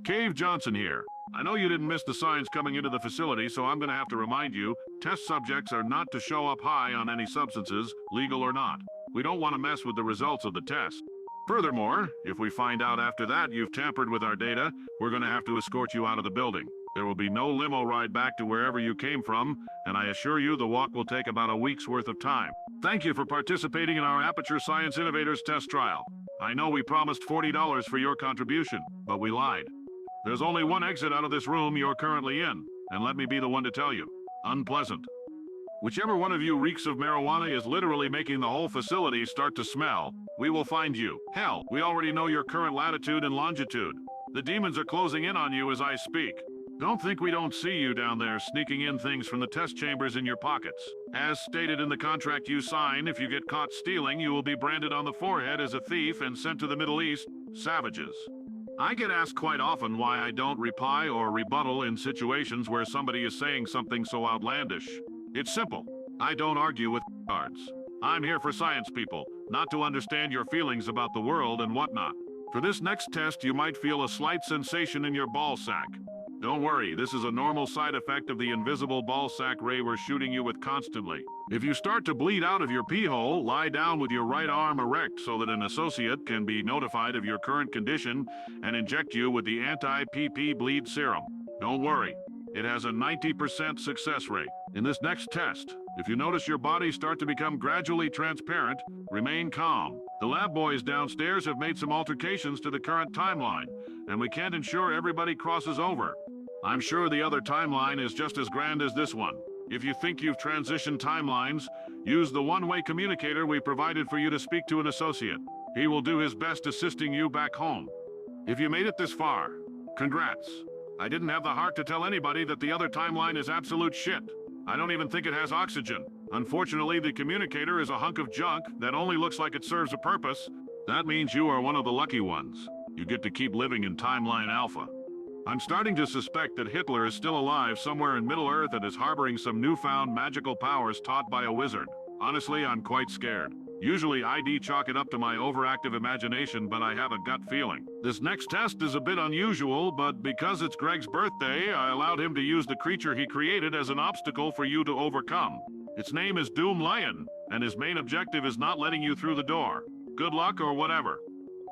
Cave Johnson here. I know you didn't miss the signs coming into the facility, so I'm gonna have to remind you, test subjects are not to show up high on any substances, legal or not. We don't want to mess with the results of the test. Furthermore, if we find out after that you've tampered with our data, we're gonna have to escort you out of the building. There will be no limo ride back to wherever you came from, and I assure you the walk will take about a week's worth of time. Thank you for participating in our Aperture Science Innovators test trial. I know we promised $40 for your contribution, but we lied. There's only one exit out of this room you're currently in, and let me be the one to tell you. Unpleasant. Whichever one of you reeks of marijuana is literally making the whole facility start to smell, we will find you. Hell, we already know your current latitude and longitude. The demons are closing in on you as I speak. Don't think we don't see you down there sneaking in things from the test chambers in your pockets. As stated in the contract you sign, if you get caught stealing, you will be branded on the forehead as a thief and sent to the Middle East, savages. I get asked quite often why I don't reply or rebuttal in situations where somebody is saying something so outlandish. It's simple. I don't argue with cards. I'm here for science people, not to understand your feelings about the world and whatnot. For this next test, you might feel a slight sensation in your ball sack. Don't worry, this is a normal side effect of the invisible ball sack ray we're shooting you with constantly. If you start to bleed out of your pee hole, lie down with your right arm erect so that an associate can be notified of your current condition and inject you with the anti-PP bleed serum. Don't worry, it has a 90% success rate. In this next test, if you notice your body start to become gradually transparent, remain calm. The lab boys downstairs have made some altercations to the current timeline, and we can't ensure everybody crosses over. I'm sure the other timeline is just as grand as this one. If you think you've transitioned timelines, use the one-way communicator we provided for you to speak to an associate. He will do his best assisting you back home. If you made it this far, congrats. I didn't have the heart to tell anybody that the other timeline is absolute shit. I don't even think it has oxygen. Unfortunately, the communicator is a hunk of junk that only looks like it serves a purpose. That means you are one of the lucky ones. You get to keep living in Timeline Alpha. I'm starting to suspect that Hitler is still alive somewhere in Middle-earth and is harboring some newfound magical powers taught by a wizard. Honestly, I'm quite scared. Usually I'd chalk it up to my overactive imagination, but I have a gut feeling. This next test is a bit unusual, but because it's Greg's birthday, I allowed him to use the creature he created as an obstacle for you to overcome. Its name is Doom Lion, and his main objective is not letting you through the door. Good luck or whatever.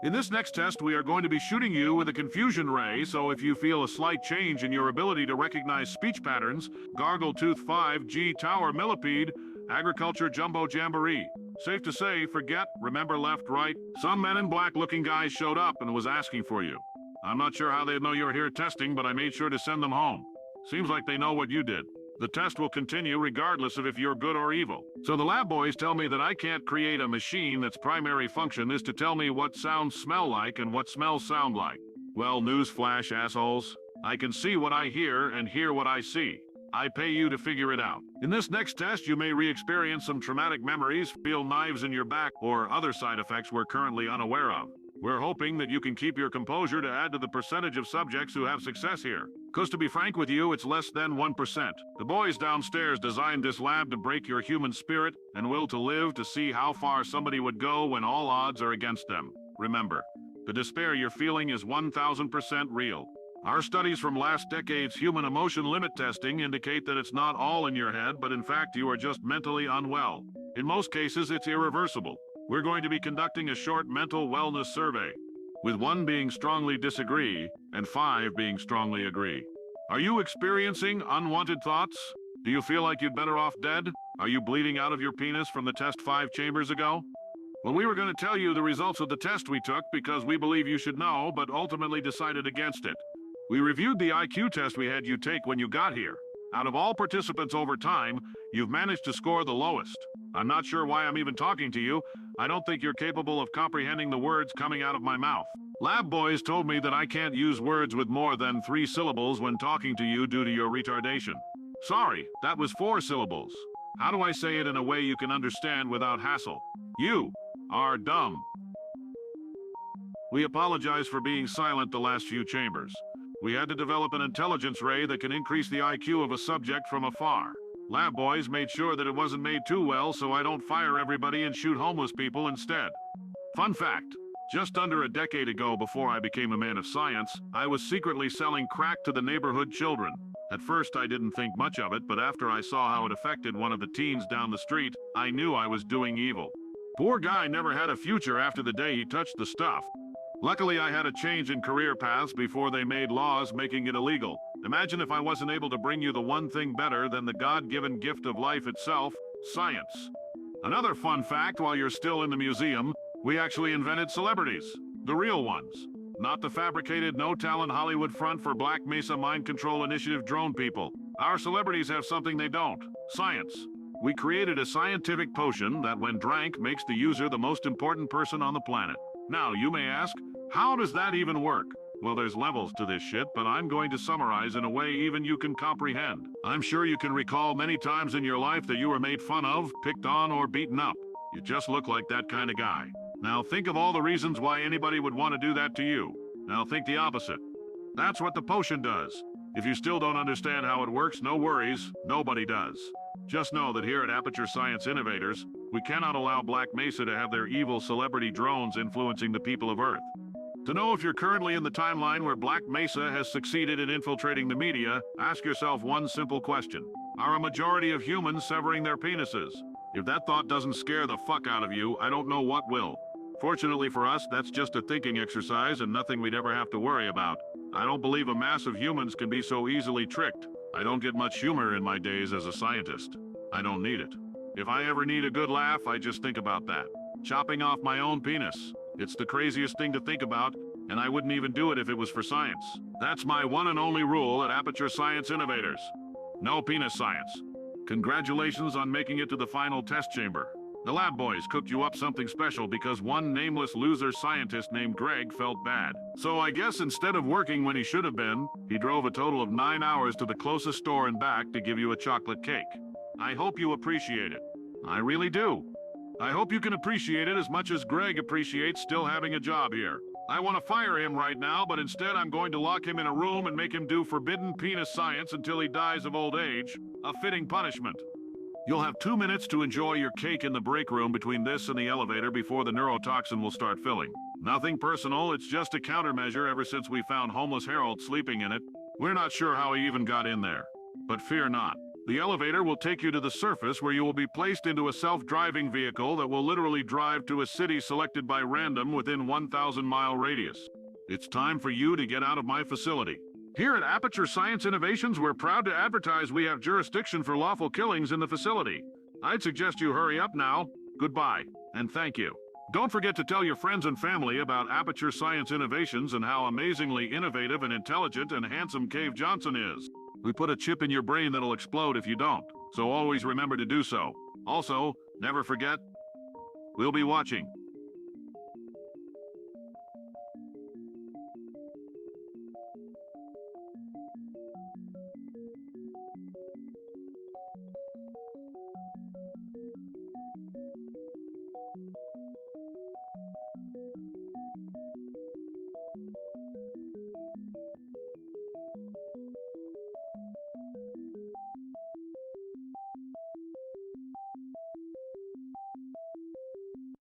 In this next test, we are going to be shooting you with a confusion ray, so if you feel a slight change in your ability to recognize speech patterns, Gargle Tooth 5, G Tower Millipede, Agriculture Jumbo Jamboree. Safe to say, forget, remember left, right. Some men in black looking guys showed up and was asking for you. I'm not sure how they know you're here testing, but I made sure to send them home. Seems like they know what you did. The test will continue regardless of if you're good or evil. So the lab boys tell me that I can't create a machine that's primary function is to tell me what sounds smell like and what smells sound like. Well, newsflash, assholes. I can see what I hear and hear what I see. I pay you to figure it out. In this next test, you may re-experience some traumatic memories, feel knives in your back, or other side effects we're currently unaware of. We're hoping that you can keep your composure to add to the percentage of subjects who have success here. 'Cause to be frank with you, it's less than 1%. The boys downstairs designed this lab to break your human spirit and will to live to see how far somebody would go when all odds are against them. Remember, the despair you're feeling is 1000% real. Our studies from last decade's human emotion limit testing indicate that it's not all in your head, but in fact you are just mentally unwell. In most cases, it's irreversible. We're going to be conducting a short mental wellness survey, with 1 being strongly disagree and 5 being strongly agree. Are you experiencing unwanted thoughts? Do you feel like you'd better off dead? Are you bleeding out of your penis from the test 5 chambers ago? Well, we were going to tell you the results of the test we took because we believe you should know, but ultimately decided against it. We reviewed the IQ test we had you take when you got here. Out of all participants over time, you've managed to score the lowest. I'm not sure why I'm even talking to you. I don't think you're capable of comprehending the words coming out of my mouth. Lab boys told me that I can't use words with more than 3 syllables when talking to you due to your retardation. Sorry, that was 4 syllables. How do I say it in a way you can understand without hassle? You are dumb. We apologize for being silent the last few chambers. We had to develop an intelligence ray that can increase the IQ of a subject from afar. Lab boys made sure that it wasn't made too well so I don't fire everybody and shoot homeless people instead. Fun fact, Just under a decade ago, before I became a man of science, I was secretly selling crack to the neighborhood children. At first I didn't think much of it, but after I saw how it affected one of the teens down the street, I knew I was doing evil. Poor guy never had a future after the day he touched the stuff. Luckily, I had a change in career paths before they made laws making it illegal. Imagine if I wasn't able to bring you the one thing better than the God-given gift of life itself, science. Another fun fact, while you're still in the museum, we actually invented celebrities. The real ones. Not the fabricated, no-talent Hollywood front for Black Mesa Mind Control Initiative drone people. Our celebrities have something they don't. Science. We created a scientific potion that, when drank, makes the user the most important person on the planet. Now, you may ask, how does that even work? Well, there's levels to this shit, but I'm going to summarize in a way even you can comprehend. I'm sure you can recall many times in your life that you were made fun of, picked on, or beaten up. You just look like that kind of guy. Now think of all the reasons why anybody would want to do that to you. Now think the opposite. That's what the potion does. If you still don't understand how it works, no worries, nobody does. Just know that here at Aperture Science Innovators, we cannot allow Black Mesa to have their evil celebrity drones influencing the people of Earth. To know if you're currently in the timeline where Black Mesa has succeeded in infiltrating the media, ask yourself one simple question. Are a majority of humans severing their penises? If that thought doesn't scare the fuck out of you, I don't know what will. Fortunately for us, that's just a thinking exercise and nothing we'd ever have to worry about. I don't believe a mass of humans can be so easily tricked. I don't get much humor in my days as a scientist. I don't need it. If I ever need a good laugh, I just think about that. Chopping off my own penis. It's the craziest thing to think about, and I wouldn't even do it if it was for science. That's my one and only rule at Aperture Science Innovators. No penis science. Congratulations on making it to the final test chamber. The lab boys cooked you up something special because one nameless loser scientist named Greg felt bad. So I guess instead of working when he should have been, he drove a total of 9 hours to the closest store and back to give you a chocolate cake. I hope you appreciate it. I really do. I hope you can appreciate it as much as Greg appreciates still having a job here. I want to fire him right now, but instead I'm going to lock him in a room and make him do forbidden penis science until he dies of old age, a fitting punishment. You'll have 2 minutes to enjoy your cake in the break room between this and the elevator before the neurotoxin will start filling. Nothing personal, it's just a countermeasure ever since we found homeless Harold sleeping in it. We're not sure how he even got in there. But fear not. The elevator will take you to the surface where you will be placed into a self-driving vehicle that will literally drive to a city selected by random within 1,000-mile radius. It's time for you to get out of my facility. Here at Aperture Science Innovations, we're proud to advertise we have jurisdiction for lawful killings in the facility. I'd suggest you hurry up now. Goodbye, and thank you. Don't forget to tell your friends and family about Aperture Science Innovations and how amazingly innovative and intelligent and handsome Cave Johnson is. We put a chip in your brain that'll explode if you don't, so always remember to do so. Also, never forget, we'll be watching.